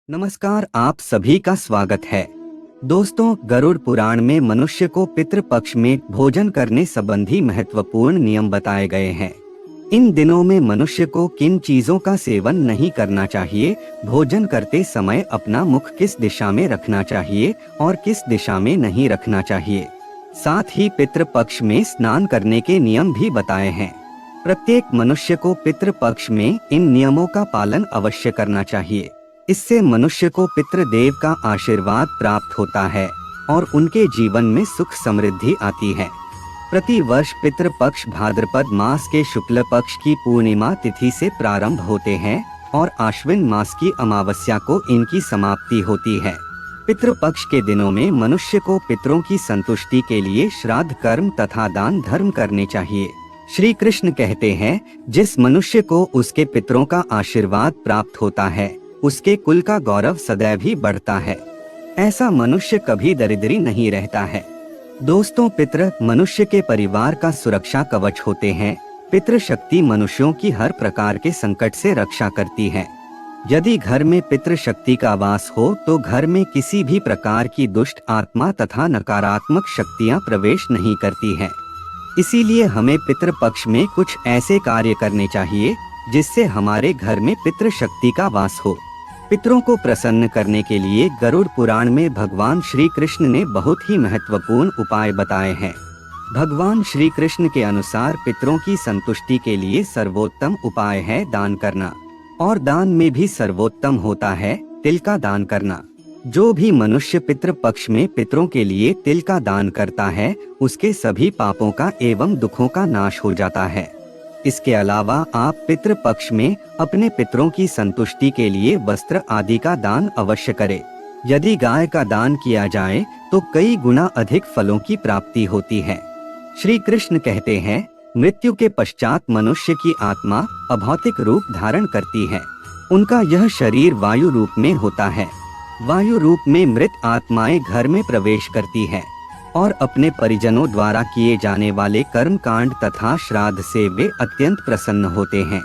नमस्कार, आप सभी का स्वागत है। दोस्तों, गरुड़ पुराण में मनुष्य को पितृपक्ष में भोजन करने संबंधी महत्वपूर्ण नियम बताए गए हैं। इन दिनों में मनुष्य को किन चीजों का सेवन नहीं करना चाहिए, भोजन करते समय अपना मुख किस दिशा में रखना चाहिए और किस दिशा में नहीं रखना चाहिए। साथ ही पितृपक्ष में स्नान करने के नियम भी बताए हैं। प्रत्येक मनुष्य को पितृपक्ष में इन नियमों का पालन अवश्य करना चाहिए। इससे मनुष्य को पितृदेव का आशीर्वाद प्राप्त होता है और उनके जीवन में सुख समृद्धि आती है। प्रति वर्ष पितृपक्ष भाद्रपद मास के शुक्ल पक्ष की पूर्णिमा तिथि से प्रारंभ होते हैं और आश्विन मास की अमावस्या को इनकी समाप्ति होती है। पितृपक्ष के दिनों में मनुष्य को पितरों की संतुष्टि के लिए श्राद्ध कर्म तथा दान धर्म करने चाहिए। श्री कृष्ण कहते हैं, जिस मनुष्य को उसके पितरों का आशीर्वाद प्राप्त होता है, उसके कुल का गौरव सदैव ही बढ़ता है। ऐसा मनुष्य कभी दरिद्री नहीं रहता है। दोस्तों, पितृ मनुष्य के परिवार का सुरक्षा कवच होते हैं। पितृ शक्ति मनुष्यों की हर प्रकार के संकट से रक्षा करती है। यदि घर में पितृ शक्ति का वास हो तो घर में किसी भी प्रकार की दुष्ट आत्मा तथा नकारात्मक शक्तियां प्रवेश नहीं करती हैं। इसीलिए हमें पितृपक्ष में कुछ ऐसे कार्य करने चाहिए जिससे हमारे घर में पितृ शक्ति का वास हो। पितरों को प्रसन्न करने के लिए गरुड़ पुराण में भगवान श्री कृष्ण ने बहुत ही महत्वपूर्ण उपाय बताए हैं। भगवान श्री कृष्ण के अनुसार पितरों की संतुष्टि के लिए सर्वोत्तम उपाय है दान करना, और दान में भी सर्वोत्तम होता है तिल का दान करना। जो भी मनुष्य पितृ पक्ष में पितरों के लिए तिल का दान करता है, उसके सभी पापों का एवं दुखों का नाश हो जाता है। इसके अलावा आप पितृ पक्ष में अपने पितरों की संतुष्टि के लिए वस्त्र आदि का दान अवश्य करें। यदि गाय का दान किया जाए तो कई गुना अधिक फलों की प्राप्ति होती है। श्री कृष्ण कहते हैं, मृत्यु के पश्चात मनुष्य की आत्मा अभौतिक रूप धारण करती है। उनका यह शरीर वायु रूप में होता है। वायु रूप में मृत आत्माएं घर में प्रवेश करती है और अपने परिजनों द्वारा किए जाने वाले कर्म कांड तथा श्राद्ध से वे अत्यंत प्रसन्न होते हैं।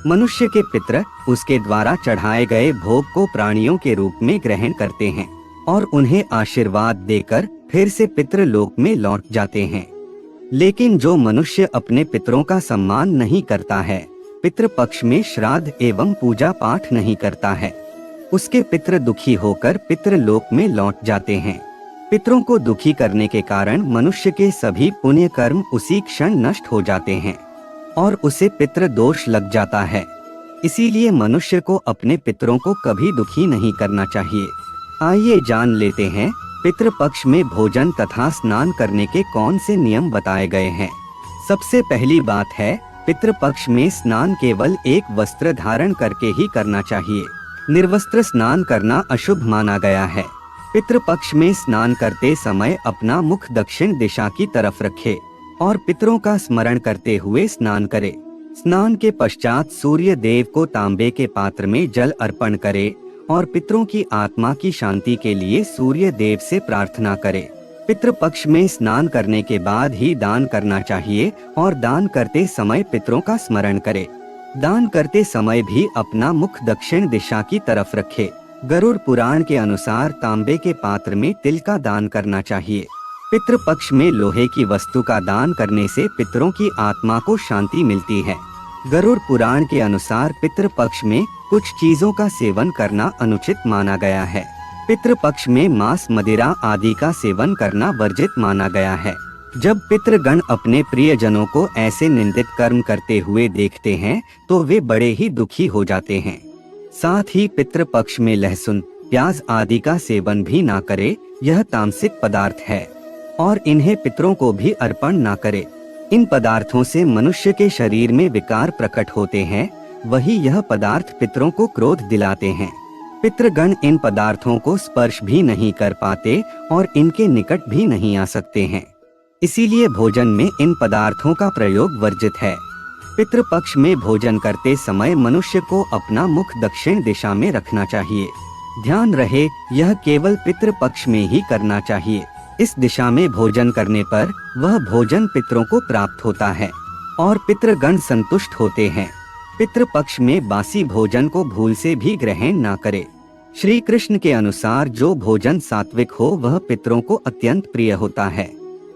मनुष्य के पितृ उसके द्वारा चढ़ाए गए भोग को प्राणियों के रूप में ग्रहण करते हैं और उन्हें आशीर्वाद देकर फिर से पितृलोक में लौट जाते हैं। लेकिन जो मनुष्य अपने पितरों का सम्मान नहीं करता है, पितृपक्ष में श्राद्ध एवं पूजा पाठ नहीं करता है, उसके पितृ दुखी होकर पितृलोक में लौट जाते हैं। पितरों को दुखी करने के कारण मनुष्य के सभी पुण्य कर्म उसी क्षण नष्ट हो जाते हैं और उसे पितृ दोष लग जाता है। इसीलिए मनुष्य को अपने पितरों को कभी दुखी नहीं करना चाहिए। आइए जान लेते हैं पितृपक्ष में भोजन तथा स्नान करने के कौन से नियम बताए गए हैं। सबसे पहली बात है, पितृपक्ष में स्नान केवल एक वस्त्र धारण करके ही करना चाहिए। निर्वस्त्र स्नान करना अशुभ माना गया है। पितृपक्ष में स्नान करते समय अपना मुख दक्षिण दिशा की तरफ रखे और पितरों का स्मरण करते हुए स्नान करे। स्नान के पश्चात सूर्य देव को तांबे के पात्र में जल अर्पण करे और पितरों की आत्मा की शांति के लिए सूर्य देव से प्रार्थना करे। पितृपक्ष में स्नान करने के बाद ही दान करना चाहिए और दान करते समय पितरों का स्मरण करे। दान करते समय भी अपना मुख दक्षिण दिशा की तरफ रखे। गरुड़ पुराण के अनुसार तांबे के पात्र में तिल का दान करना चाहिए। पितृपक्ष में लोहे की वस्तु का दान करने से पितरों की आत्मा को शांति मिलती है। गरुड़ पुराण के अनुसार पितृपक्ष में कुछ चीजों का सेवन करना अनुचित माना गया है। पितृपक्ष में मांस, मदिरा आदि का सेवन करना वर्जित माना गया है। जब पितृगण अपने प्रियजनों को ऐसे निंदित कर्म करते हुए देखते हैं तो वे बड़े ही दुखी हो जाते हैं। साथ ही पितृपक्ष में लहसुन, प्याज आदि का सेवन भी ना करे। यह तामसिक पदार्थ है और इन्हें पितरों को भी अर्पण ना करे। इन पदार्थों से मनुष्य के शरीर में विकार प्रकट होते हैं। वही यह पदार्थ पितरों को क्रोध दिलाते हैं। पितृगण इन पदार्थों को स्पर्श भी नहीं कर पाते और इनके निकट भी नहीं आ सकते हैं। इसीलिए भोजन में इन पदार्थों का प्रयोग वर्जित है। पितृपक्ष में भोजन करते समय मनुष्य को अपना मुख दक्षिण दिशा में रखना चाहिए। ध्यान रहे, यह केवल पितृपक्ष में ही करना चाहिए। इस दिशा में भोजन करने पर वह भोजन पितरों को प्राप्त होता है और पितृगण संतुष्ट होते हैं। पितृपक्ष में बासी भोजन को भूल से भी ग्रहण ना करे। श्री कृष्ण के अनुसार जो भोजन सात्विक हो वह पितरों को अत्यंत प्रिय होता है।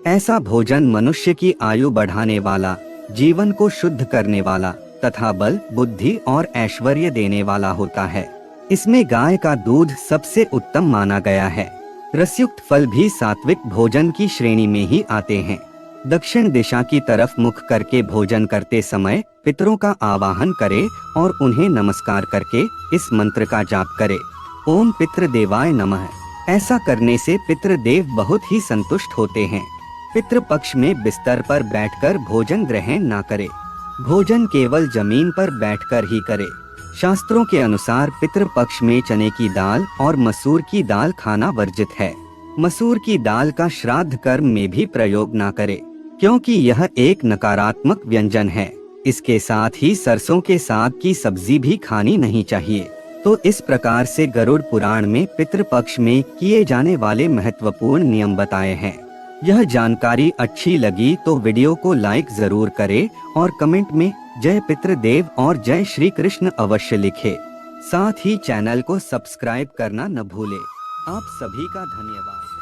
ऐसा भोजन मनुष्य की आयु बढ़ाने वाला, जीवन को शुद्ध करने वाला तथा बल, बुद्धि और ऐश्वर्य देने वाला होता है। इसमें गाय का दूध सबसे उत्तम माना गया है। रसयुक्त फल भी सात्विक भोजन की श्रेणी में ही आते हैं। दक्षिण दिशा की तरफ मुख करके भोजन करते समय पितरों का आवाहन करें और उन्हें नमस्कार करके इस मंत्र का जाप करें, ओम पितृदेवाय नमः। ऐसा करने से पितृदेव बहुत ही संतुष्ट होते हैं। पितृपक्ष में बिस्तर पर बैठकर भोजन ग्रहण ना करें। भोजन केवल जमीन पर बैठकर ही करें। शास्त्रों के अनुसार पितृपक्ष में चने की दाल और मसूर की दाल खाना वर्जित है। मसूर की दाल का श्राद्ध कर्म में भी प्रयोग ना करें, क्योंकि यह एक नकारात्मक व्यंजन है। इसके साथ ही सरसों के साग की सब्जी भी खानी नहीं चाहिए। तो इस प्रकार से गरुड़ पुराण में पितृपक्ष में किए जाने वाले महत्वपूर्ण नियम बताए हैं। यह जानकारी अच्छी लगी तो वीडियो को लाइक जरूर करें और कमेंट में जय पितृदेव और जय श्री कृष्ण अवश्य लिखें। साथ ही चैनल को सब्सक्राइब करना न भूलें। आप सभी का धन्यवाद।